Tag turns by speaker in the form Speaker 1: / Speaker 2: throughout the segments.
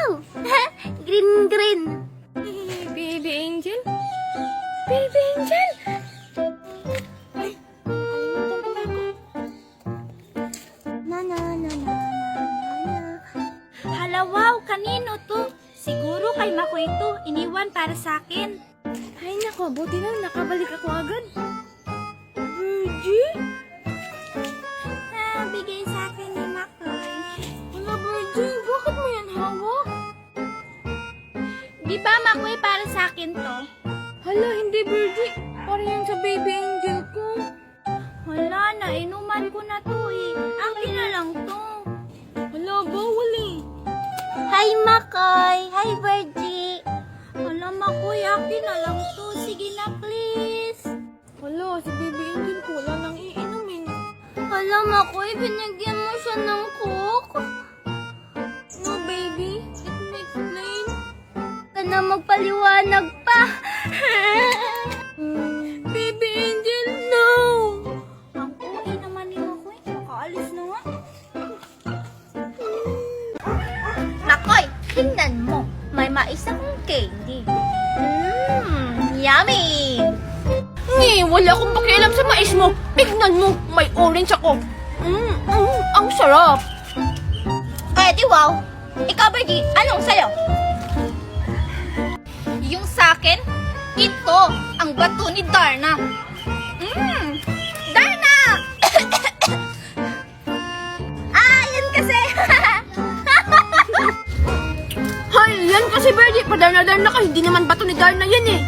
Speaker 1: Wow! Green, green.
Speaker 2: Baby Angel? Baby Angel? Ay, kalimutan ko.
Speaker 1: Na, na, na, na, na, na.
Speaker 2: Hala, wow, kanino to? Siguro kay Makoy to, iniwan para sa akin. Ay nako, buti na nakabalik ako agad. Virgie?
Speaker 1: Bigay sa akin ni Makoy.
Speaker 2: Wala, Virgie, bakit mo yan hawak?
Speaker 1: Di ba, Makoy, para sa akin to?
Speaker 2: Hala, hindi, Virgie. Para yan sa baby angel ko.
Speaker 1: Wala na, inuman ko na to eh. Akin na lang to.
Speaker 2: Hala, bawal eh.
Speaker 1: Hi, Makoy. Hi, Virgie.
Speaker 2: Hala, Makoy, akin na lang to.
Speaker 1: Sige na, please.
Speaker 2: Hala, si baby angel ko wala nang iinumin.
Speaker 1: Hala, Makoy, binigyan mo siya ng coke.
Speaker 2: No, baby. Let me explain.
Speaker 1: Ka na magpaliwanag pa.
Speaker 2: Baby angel, no!
Speaker 1: Ang uwi naman ni Makoy. Makaalis na nga. Makoy, tingnan mo. May mais akong candy. Yummy!
Speaker 2: Wala akong pakialam sa mais mo. Tignan mo, may orange ako. Ang sarap.
Speaker 1: Eh, di wow. Ikaw, Virgie, anong sayo? Yung sakin, ito, ang bato ni Darna. Darna! Yun kasi.
Speaker 2: Hay, yan kasi Birdie. Padarna-darna ka. Hindi naman bato ni Darna yan eh.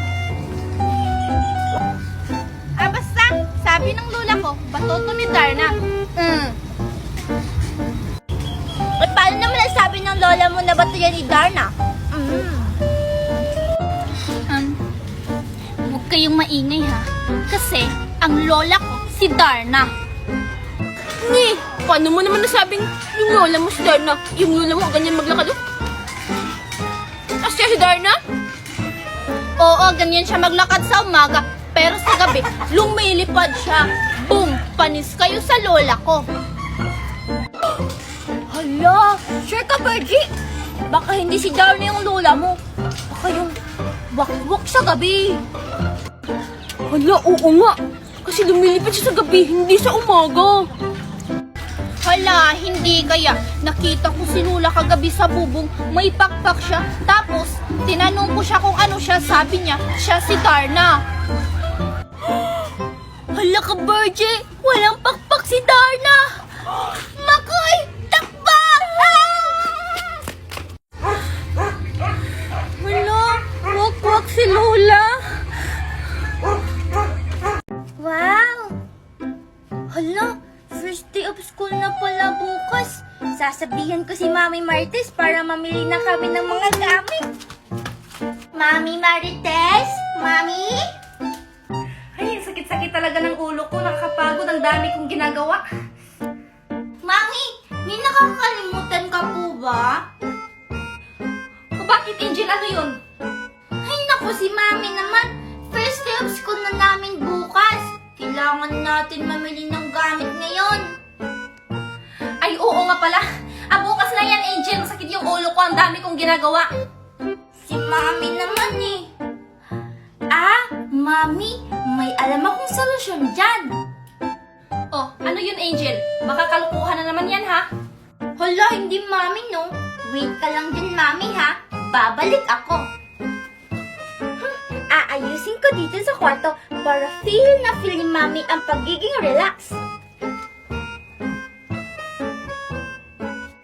Speaker 1: Basta, sabi ng lola ko, bato to ni Darna. At paano naman nasabi ng lola mo na bato yan ni Darna? Huwag kayong maingay ha. Kasi, ang lola ko, si Darna.
Speaker 2: Paano mo naman nasabing yung lola mo si Darna? Yung lola mo ganyan maglakad? Asya si Darna?
Speaker 1: Oo, ganyan siya maglakad sa umaga. Pero sa gabi, lumilipad siya. Boom! Panis kayo sa lola ko. Hala! Sure ka, Virgie? Baka hindi si Darna yung lola mo. Baka yung wakwak sa gabi.
Speaker 2: Hala, oo nga. Kasi lumilipad siya sa gabi, hindi sa umaga.
Speaker 1: Hala, hindi kaya. Nakita ko si Lola kagabi sa bubong, may pakpak siya. Tapos, tinanong ko siya kung ano siya. Sabi niya, siya si Darna. Hala ka, Virgie! Walang pakpak si Darna! Makoy! Takpak!
Speaker 2: Hala, wakwak si Lola.
Speaker 1: Wow! Hala, first day of school na pala bukas. Sasabihan ko si Mami Marites para mamili na kami ng mga gamit. Mami Marites? Mami?
Speaker 2: Ay, sakit-sakit talaga ng ulo ko. Nakakapagod. Ang dami kong ginagawa.
Speaker 1: Mami, may nakakalimutan ka po ba?
Speaker 2: O bakit, Angel? Ano yun?
Speaker 1: Ay naku, si Mami naman. First day of school na namin bukas. Kailangan natin mamili ng gamit ngayon.
Speaker 2: Ay, oo nga pala. Bukas na yan, Angel. Masakit yung ulo ko. Ang dami kong ginagawa.
Speaker 1: Si Mami naman eh. Mami, may alam akong solusyon dyan.
Speaker 2: Oh, ano yun, Angel? Baka kalukuhan na naman yan, ha?
Speaker 1: Hala, hindi Mami no. Wait ka lang din Mami ha. Babalik ako. Aayusin ko dito sa kwarto para feel na feel ni Mami ang pagiging relax.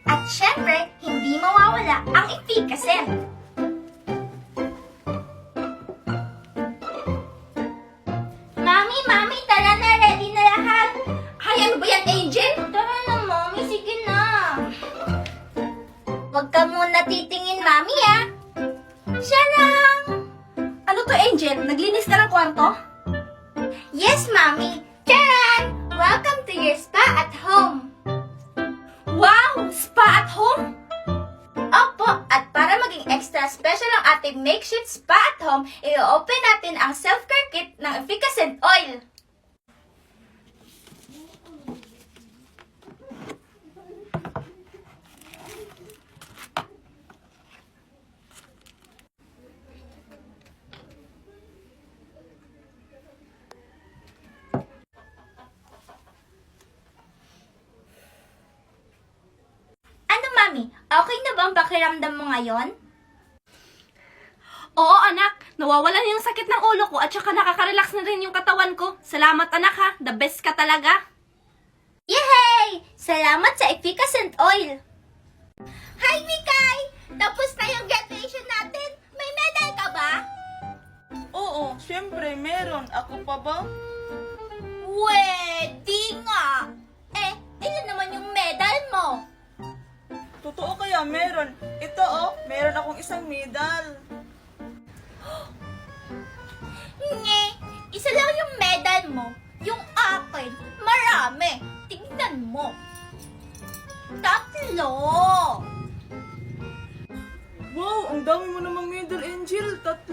Speaker 1: At syempre, hindi mawawala ang efficacy. Mami, tara na, ready na lahat.
Speaker 2: Ay, ano ba yan, Angel?
Speaker 1: Tara na, Mami, sige na. Huwag ka muna titingin, Mami, ha? Charang!
Speaker 2: Ano to, Angel? Naglinis ka ng kwarto?
Speaker 1: Yes, Mami. Charan! Welcome to your spa at home.
Speaker 2: Wow! Spa at home?
Speaker 1: Opo, at para maging extra special ang ating makeshift spa at home, i-open natin ang self-care kit ng Efficacent Oil. Okay na ba ang pakiramdam mo ngayon?
Speaker 2: Oo, anak. Nawawalan yung sakit ng ulo ko at saka nakaka-relax na rin yung katawan ko. Salamat, anak, ha. The best ka talaga.
Speaker 1: Yay! Salamat sa efficacent oil! Hi, Mikay! Tapos na yung graduation natin. May medal ka ba?
Speaker 3: Oo, syempre, meron. Ako pa ba?
Speaker 1: Di nga! Ilan naman yung medal mo?
Speaker 3: Totoo kaya meron. Ito meron akong isang medal.
Speaker 1: Nge, isa lang yung medal mo. Yung akin, marami. Tingnan mo. 3.
Speaker 3: Wow, ang dami mo namang medal, Angel. 3.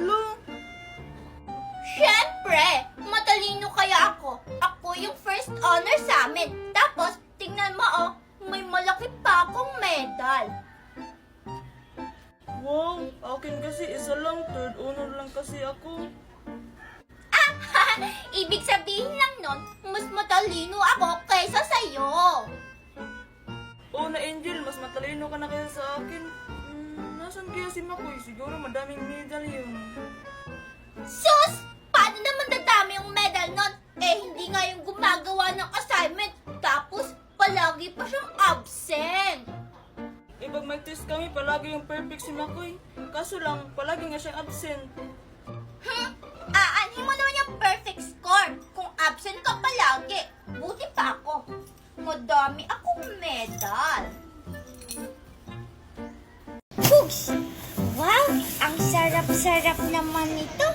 Speaker 1: Siyempre, matalino kaya ako. Ako yung first honor sa amin. Tapos, tingnan mo may malaki pa akong medal.
Speaker 3: Wow, akin kasi isa lang. 3rd honor lang kasi ako.
Speaker 1: Ibig sabihin lang nun, mas matalino ako kaysa sa'yo.
Speaker 3: Oo na, Angel. Mas matalino ka na kaya sa akin. Nasaan kaya si Makoy? Siguro madaming medal yun.
Speaker 1: Sus! Paano naman dadami yung medal nun? Hindi nga yung gumagawa ng assignment. Tapos, palagi pa siyang absent.
Speaker 3: Pag may test kami, palagi yung perfect si Makoy. Kaso lang, palagi nga siyang absent.
Speaker 1: Aanhin mo naman yung perfect score kung absent ka palagi. Buti pa ako. Madami akong medal. Pugs! Wow! Ang sarap-sarap naman ito.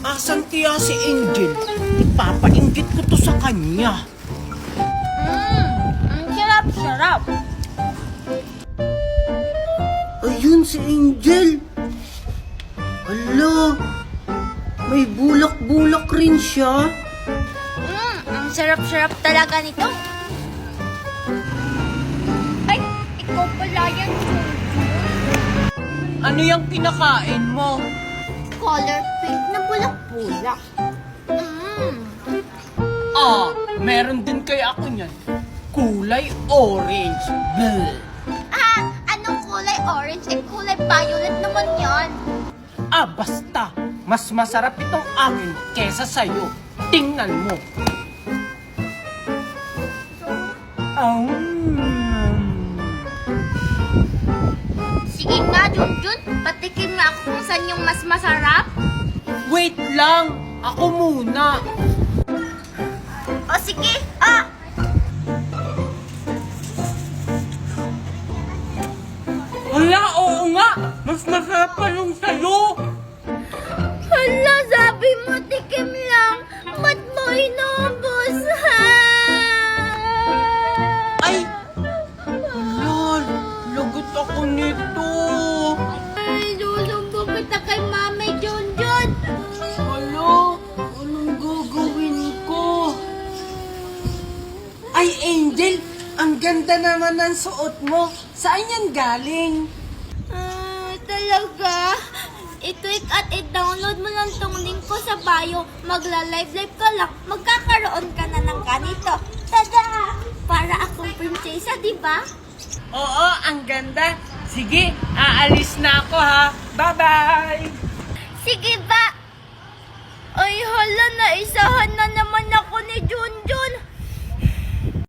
Speaker 4: Asan kaya si Angel? Ipapainggit ko to sa kanya.
Speaker 1: Ang sarap-sarap.
Speaker 4: Ayun si Angel. Hala, may bulak-bulak rin siya.
Speaker 1: Ang sarap-sarap talaga nito. Ay, ikaw pala yan,
Speaker 4: Ano yung kinakain mo?
Speaker 1: color pink na bulak-bulak.
Speaker 4: Meron din kaya ako niyan. Kulay orange. Bleh.
Speaker 1: Anong kulay orange? Kulay violet naman yan.
Speaker 4: Basta. Mas masarap itong amin kesa sa'yo. Tingnan mo.
Speaker 1: Sige nga, Junjun. Patikim nga ako kung saan yung mas masarap.
Speaker 4: Wait lang. Ako muna.
Speaker 1: O sige,
Speaker 4: Hala, oo nga. Mas masarap pa yung sa'yo.
Speaker 1: Hala, sabi mo, tikim lang. Ba't mo inubos, ha?
Speaker 4: Ay! Lol, lagot ako nito.
Speaker 1: Ay, lulumbog kita kay Mami Junjun.
Speaker 4: Hala, anong gagawin ko? Ay, Angel, ang ganda naman ng suot mo. Saan yan galing?
Speaker 1: Talaga? I-click at i-download mo lang tong link ko sa bio. Magla-live-live ka lang, magkakaroon ka na ng ganito. Tada! Para akong prinsesa, di ba?
Speaker 4: Oo, ang ganda. Sige, aalis na ako ha. Bye-bye!
Speaker 1: Sige ba? Ay, hala, naisahan